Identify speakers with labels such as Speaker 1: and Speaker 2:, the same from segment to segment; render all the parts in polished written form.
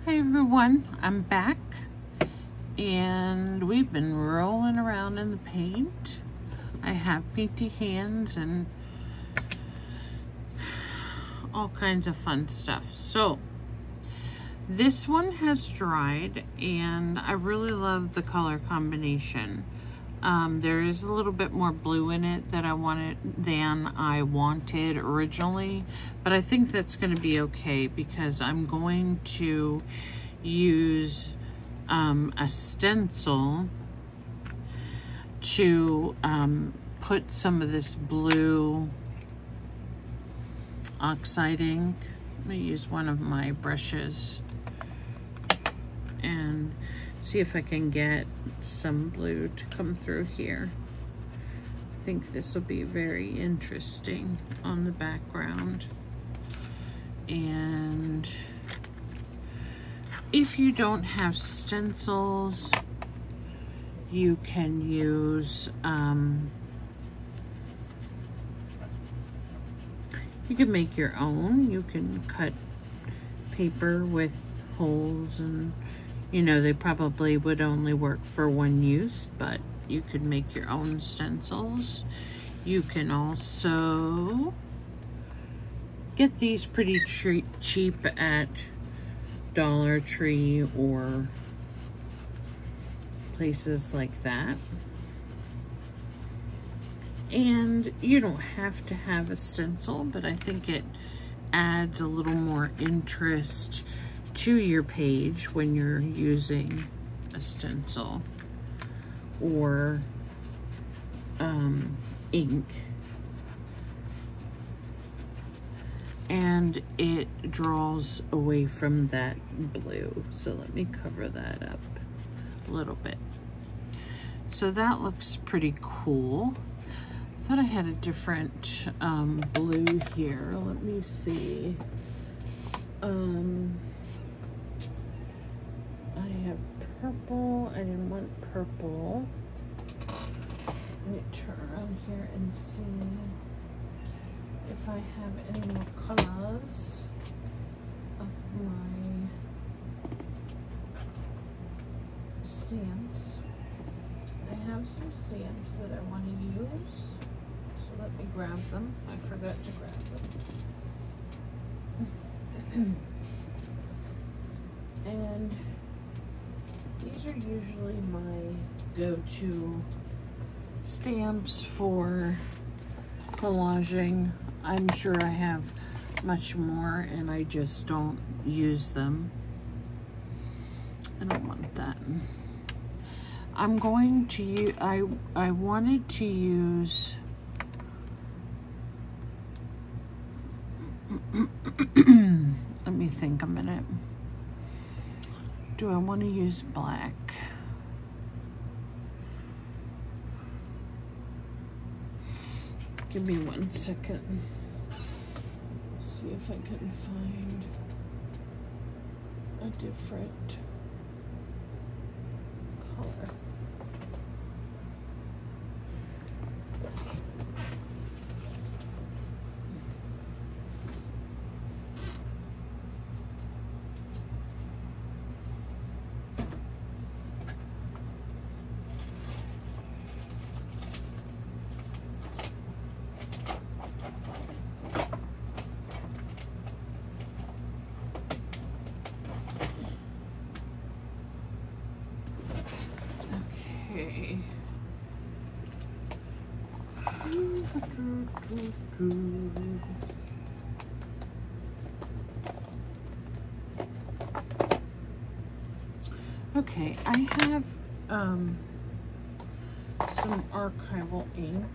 Speaker 1: Hey everyone, I'm back and we've been rolling around in the paint. I have painty hands and all kinds of fun stuff. So this one has dried and I really love the color combination. There is a little bit more blue in it than I wanted originally, but I think that's going to be okay because I'm going to use a stencil to put some of this blue oxide ink. Let me use one of my brushes and see if I can get some blue to come through here. I think this will be very interesting on the background. And if you don't have stencils, you can use, you can make your own. You can cut paper with holes and you know, they probably would only work for one use, but you could make your own stencils. You can also get these pretty cheap at Dollar Tree or places like that. And you don't have to have a stencil, but I think it adds a little more interest to your page when you're using a stencil or ink, and it draws away from that blue. So let me cover that up a little bit. So that looks pretty cool. I thought I had a different blue here. Let me see. I have purple. I didn't want purple. Let me turn around here and see if I have any more colors of my stamps. I have some stamps that I want to use, so let me grab them. I forgot to grab them. And these are usually my go-to stamps for collaging. I'm sure I have much more and I just don't use them. I don't want that. I'm going to use, I wanted to use let me think a minute. Do I want to use black? Give me 1 second. See if I can find a different color. Okay. Okay, I have some archival ink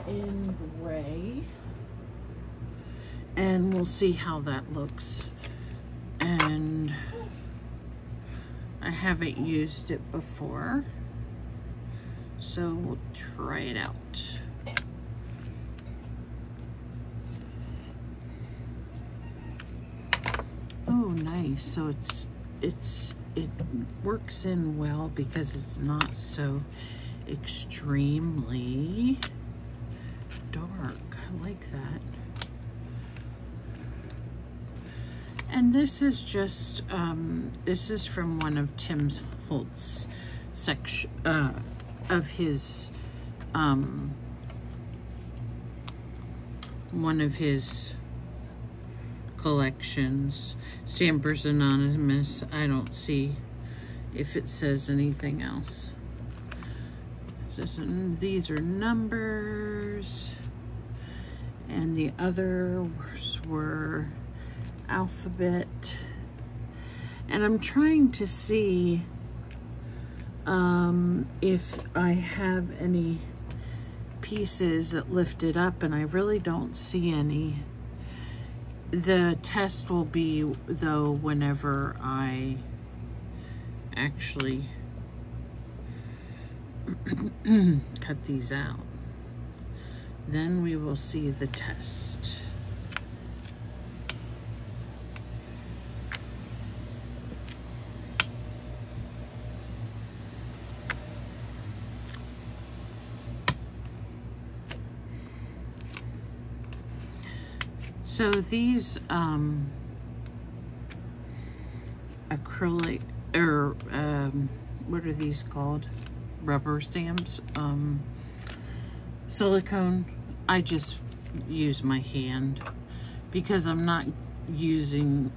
Speaker 1: in gray, and we'll see how that looks. And I haven't used it before, so we'll try it out. Oh, nice. So it works in well because it's not so extremely dark. I like that. And this is just, this is from one of Tim Holtz's section, of his, one of his collections. Stampers Anonymous. I don't see if it says anything else. These are numbers, and the others were alphabet. And I'm trying to see if I have any pieces that lifted up, and I really don't see any. The test will be, though, whenever I actually cut these out. Then we will see the test. So these acrylic, or what are these called? Rubber stamps, silicone. I just use my hand because I'm not using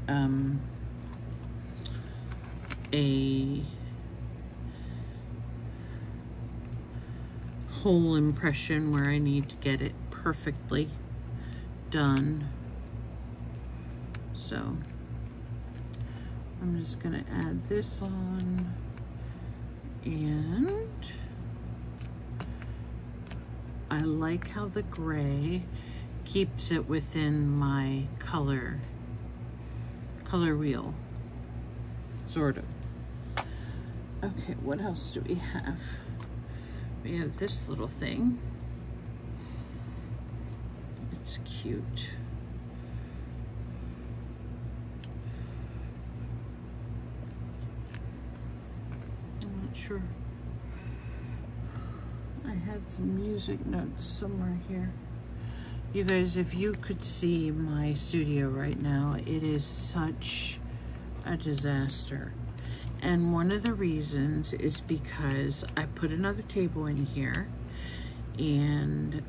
Speaker 1: a whole impression where I need to get it perfectly done. So I'm just gonna add this on, and I like how the gray keeps it within my color wheel, sort of. Okay, what else do we have? We have this little thing. It's cute. Sure. I had some music notes somewhere here. You guys, if you could see my studio right now, it is such a disaster. And one of the reasons is because I put another table in here, and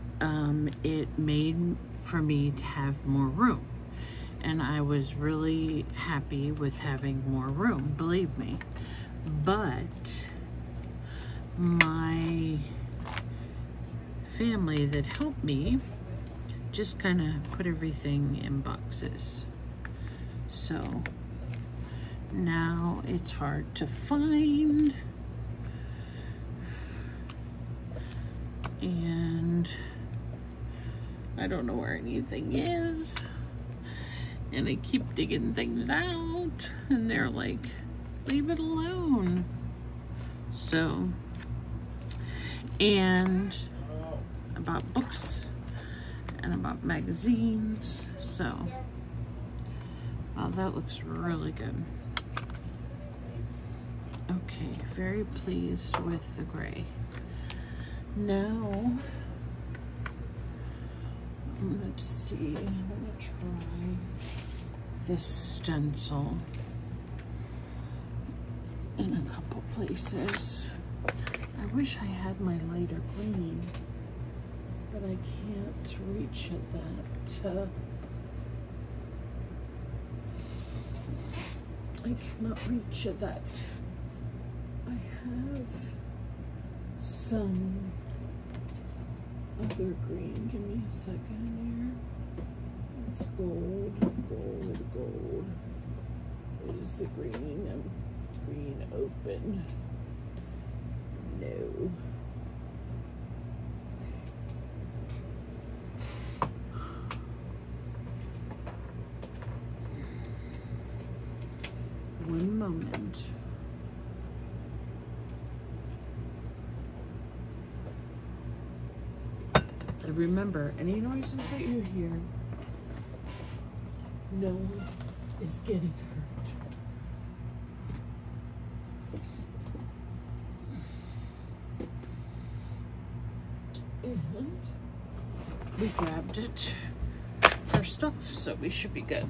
Speaker 1: it made for me to have more room. And I was really happy with having more room, believe me. But my family that helped me just kind of put everything in boxes. So now it's hard to find, and I don't know where anything is, and I keep digging things out, and they're like, leave it alone. So, and about books and about magazines. So, oh, that looks really good. Okay, very pleased with the gray. Now, let's see, I'm gonna try this stencil in a couple places. I wish I had my lighter green, but I can't reach at that. I cannot reach at that. I have some other green. Give me a second here. It's gold, gold, gold. Is the green? Green open. No. One moment. And remember, any noises that you hear, no one is getting hurt. And we grabbed it first off, so we should be good.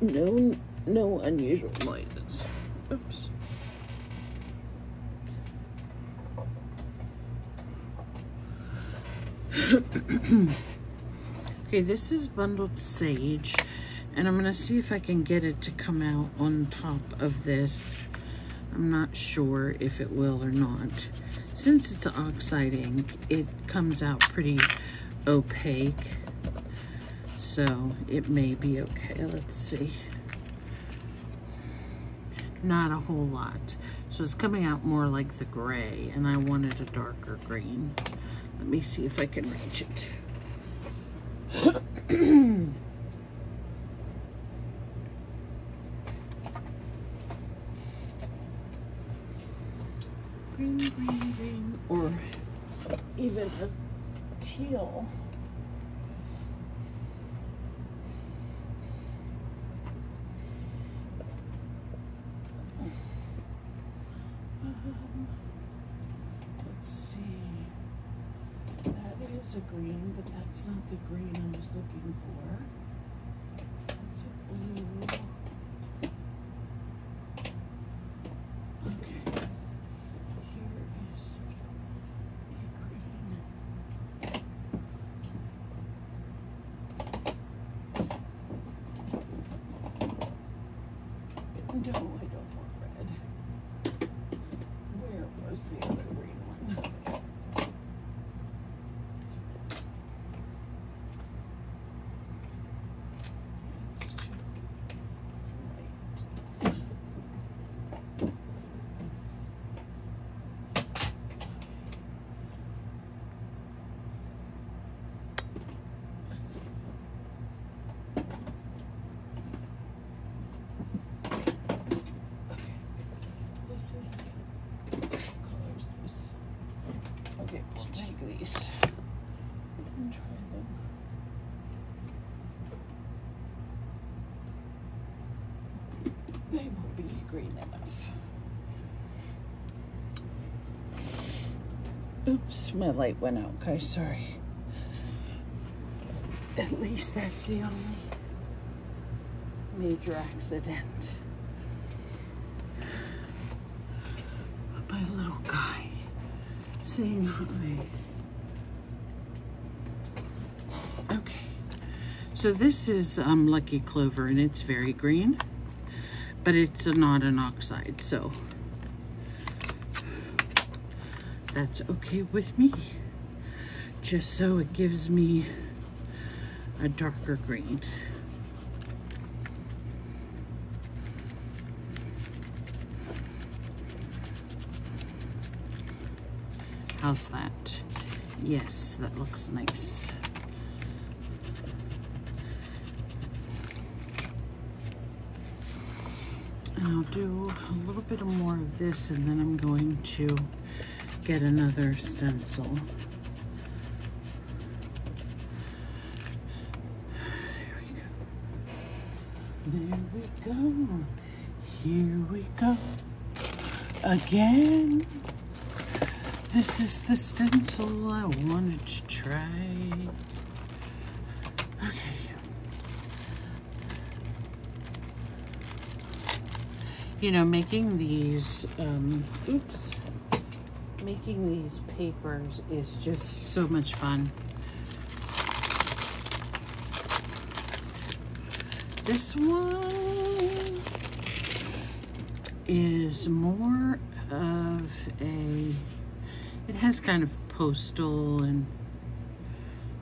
Speaker 1: No unusual noises. Oops. Okay, this is bundled sage, and I'm gonna see if I can get it to come out on top of this. I'm not sure if it will or not. Since it's oxide ink, it comes out pretty opaque, so it may be okay. Let's see. Not a whole lot. So it's coming out more like the gray, and I wanted a darker green. Let me see if I can reach it. Green, green, green, or even a teal. Let's see. That is a green, but that's not the green I was looking for. That's a blue. Okay. Here is a green. No, I don't want red. Where was the other green one? Let's check. Right. Okay, we'll take these and try them. They will be green enough. Oops, my light went out, guys, sorry. At least that's the only major accident. My little guy saying hi. Okay, so this is Lucky Clover, and it's very green, but it's not an oxide, so that's okay with me, just so it gives me a darker green. How's that? Yes, that looks nice. And I'll do a little bit more of this, and then I'm going to get another stencil. There we go. Here we go. Again. This is the stencil I wanted to try. Okay. You know, making these, making these papers is just so much fun. This one is more of a, it has kind of postal, and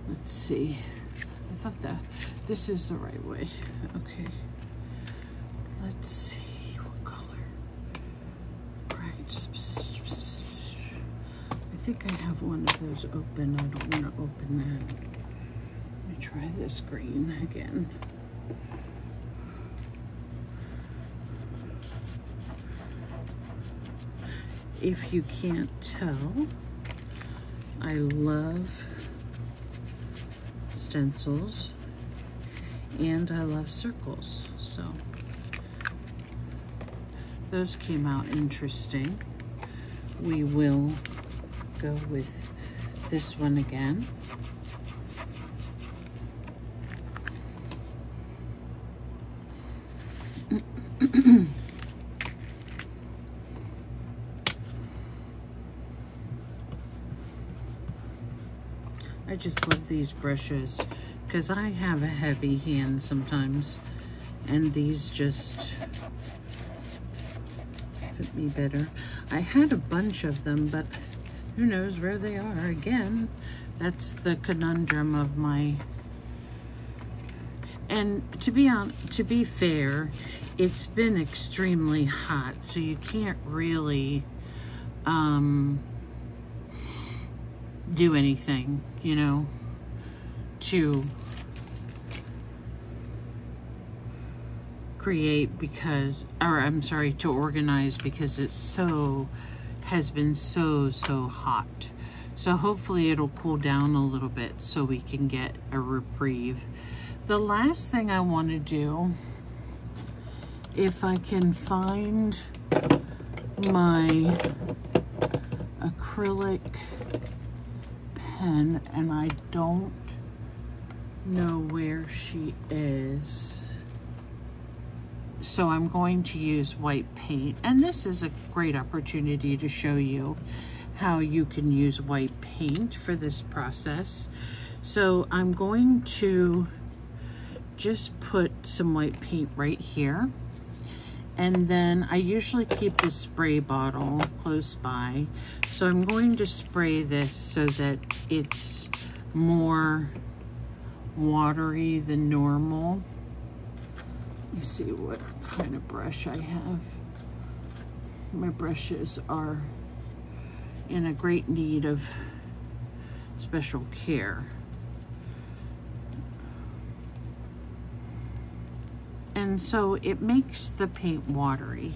Speaker 1: let's see. I thought that this is the right way. Okay. Let's see what color. Right. I think I have one of those open. I don't want to open that. Let me try this green again. If you can't tell, I love stencils and I love circles, so those came out interesting. We will go with this one again. I just love these brushes because I have a heavy hand sometimes, and these just fit me better. I had a bunch of them, but who knows where they are. Again, that's the conundrum of my... And to be fair, it's been extremely hot, so you can't really do anything, you know, to create because, or I'm sorry, to organize, because it's has been so hot. So hopefully it'll cool down a little bit so we can get a reprieve. The last thing I want to do, if I can find my acrylic pen, and I don't know where she is. So I'm going to use white paint, and this is a great opportunity to show you how you can use white paint for this process. So I'm going to just put some white paint right here, and then I usually keep the spray bottle close by, so I'm going to spray this so that it's more watery than normal. Let me see what kind of brush I have. My brushes are in a great need of special care. And so it makes the paint watery.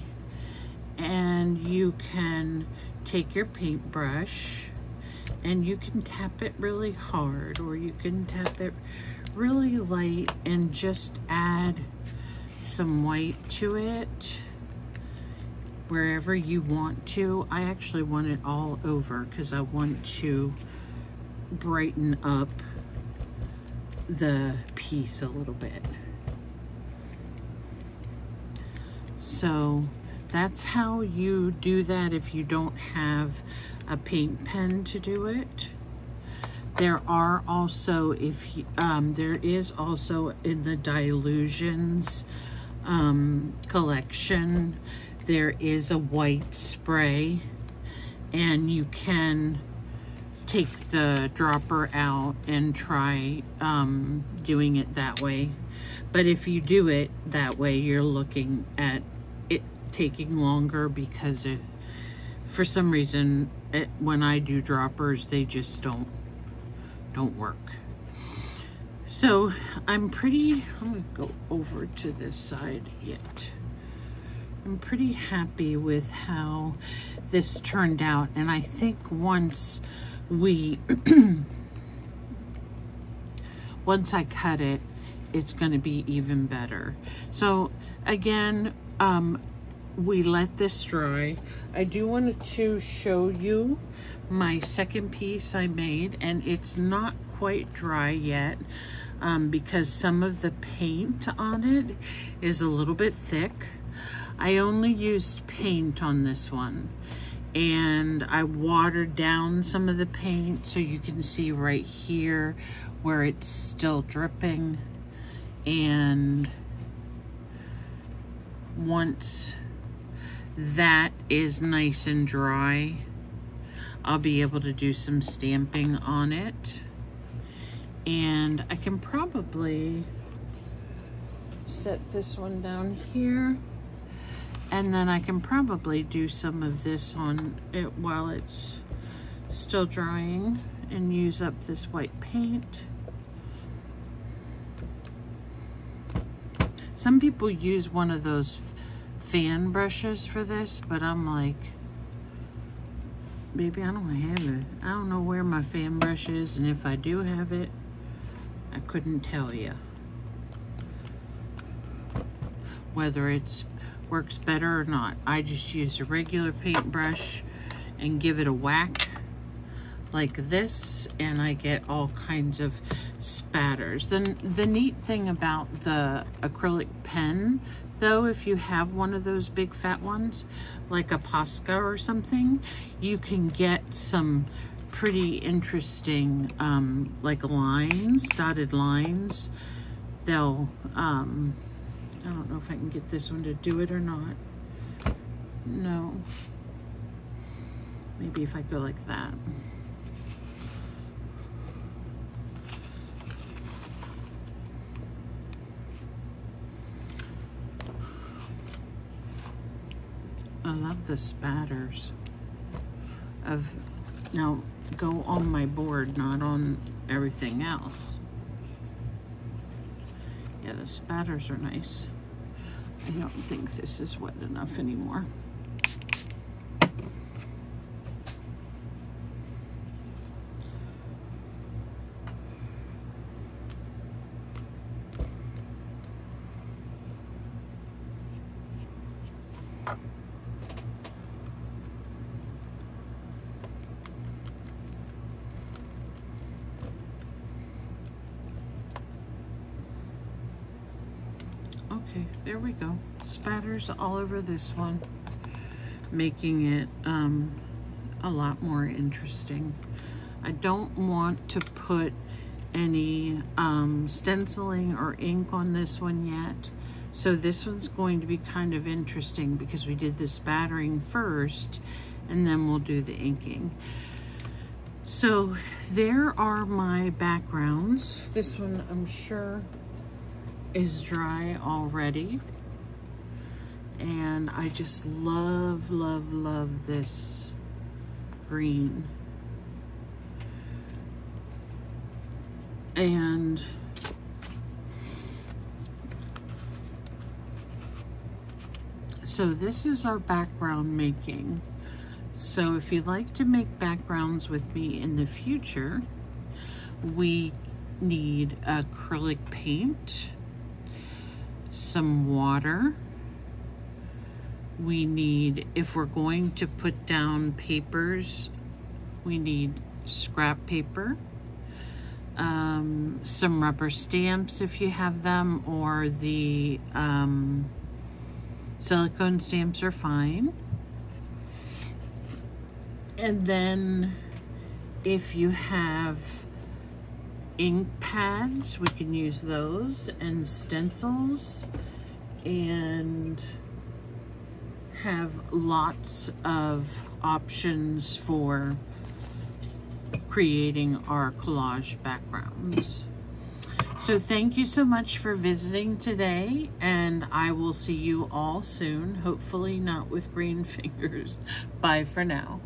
Speaker 1: And you can take your paintbrush and you can tap it really hard, or you can tap it really light and just add some white to it wherever you want to. I actually want it all over because I want to brighten up the piece a little bit. So that's how you do that if you don't have a paint pen to do it. There are also, if you, there is also in the Dilutions collection, there is a white spray, and you can take the dropper out and try doing it that way. But if you do it that way, you're looking at it taking longer because for some reason when I do droppers, they just don't work. So I'm gonna go over to this side yet. I'm pretty happy with how this turned out, and I think once once I cut it, it's gonna be even better. So again, we let this dry. I do want to show you my second piece I made, and it's not quite dry yet because some of the paint on it is a little bit thick. I only used paint on this one, and I watered down some of the paint so you can see right here where it's still dripping. And once that is nice and dry, I'll be able to do some stamping on it. And I can probably set this one down here, and then I can probably do some of this on it while it's still drying and use up this white paint. Some people use one of those fan brushes for this, but I'm like, baby, I don't have it. I don't know where my fan brush is, and if I do have it, I couldn't tell you whether it's works better or not. I just use a regular paintbrush and give it a whack like this, and I get all kinds of spatters. Then the neat thing about the acrylic pen, though, if you have one of those big fat ones, like a Posca or something, you can get some pretty interesting like lines, dotted lines. They'll I don't know if I can get this one to do it or not. No, maybe if I go like that. I love the spatters of, now go on my board, not on everything else. Yeah, the spatters are nice. I don't think this is wet enough anymore. Okay, there we go. Spatters all over this one, making it a lot more interesting. I don't want to put any stenciling or ink on this one yet. So this one's going to be kind of interesting because we did the spattering first and then we'll do the inking. So there are my backgrounds. This one I'm sure is dry already, and I just love, love, love this green. And so this is our background making. So if you'd like to make backgrounds with me in the future, we need acrylic paint, some water. We need, if we're going to put down papers, we need scrap paper, some rubber stamps if you have them, or the silicone stamps are fine. And then if you have ink pads, we can use those, and stencils, and have lots of options for creating our collage backgrounds. So thank you so much for visiting today, and I will see you all soon, hopefully not with green fingers. Bye for now.